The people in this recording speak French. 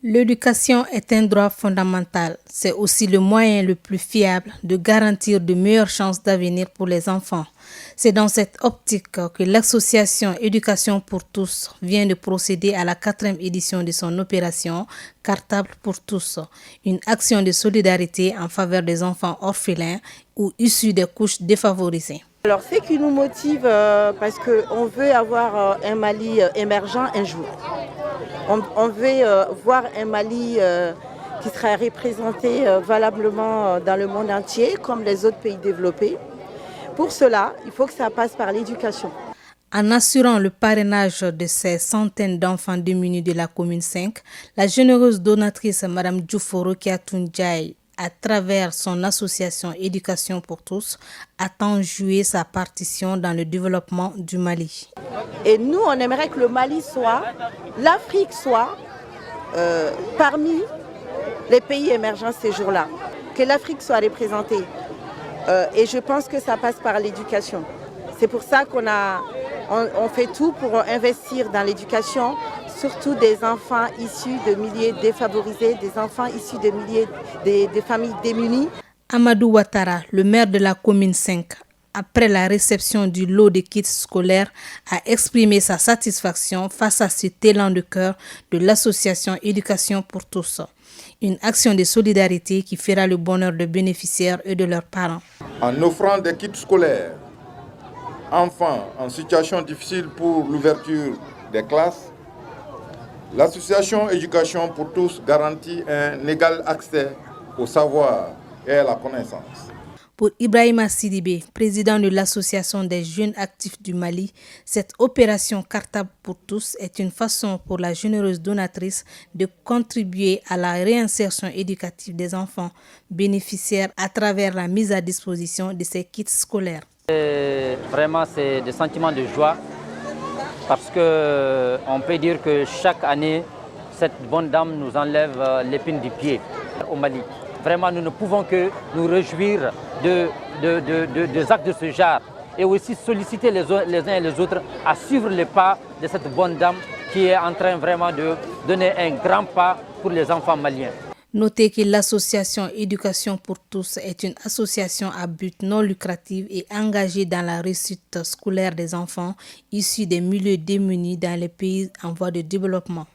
L'éducation est un droit fondamental. C'est aussi le moyen le plus fiable de garantir de meilleures chances d'avenir pour les enfants. C'est dans cette optique que l'association Éducation pour tous vient de procéder à la 4e édition de son opération Cartable pour tous, une action de solidarité en faveur des enfants orphelins ou issus des couches défavorisées. Alors, ce qui nous motive, parce qu'on veut avoir un Mali émergent un jour. On veut voir un Mali qui sera représenté valablement dans le monde entier, comme les autres pays développés. Pour cela, il faut que ça passe par l'éducation. En assurant le parrainage de ces centaines d'enfants démunis de la commune 5, la généreuse donatrice Mme Djouforo Kiatoundjaï, à travers son association Éducation pour tous, attend jouer sa partition dans le développement du Mali. Et nous, on aimerait que le Mali soit, l'Afrique soit parmi les pays émergents ces jours-là, que l'Afrique soit représentée. Et je pense que ça passe par l'éducation. C'est pour ça qu'on fait tout pour investir dans l'éducation, surtout des enfants issus de milieux défavorisés, des enfants issus de milieux de familles démunies. Amadou Ouattara, le maire de la commune 5, après la réception du lot de kits scolaires, a exprimé sa satisfaction face à cet élan de cœur de l'association Éducation pour tous. Une action de solidarité qui fera le bonheur des bénéficiaires et de leurs parents. En offrant des kits scolaires, enfants en situation difficile pour l'ouverture des classes, l'association Éducation pour tous garantit un égal accès au savoir et à la connaissance. Pour Ibrahima Sidibé, président de l'Association des jeunes actifs du Mali, cette opération Cartable pour tous est une façon pour la généreuse donatrice de contribuer à la réinsertion éducative des enfants bénéficiaires à travers la mise à disposition de ces kits scolaires. Vraiment, c'est des sentiments de joie parce qu'on peut dire que chaque année, cette bonne dame nous enlève l'épine du pied au Mali. Vraiment, nous ne pouvons que nous réjouir des actes de ce genre et aussi solliciter les uns et les autres à suivre les pas de cette bonne dame qui est en train vraiment de donner un grand pas pour les enfants maliens. Notez que l'association Éducation pour tous est une association à but non lucratif et engagée dans la réussite scolaire des enfants issus des milieux démunis dans les pays en voie de développement.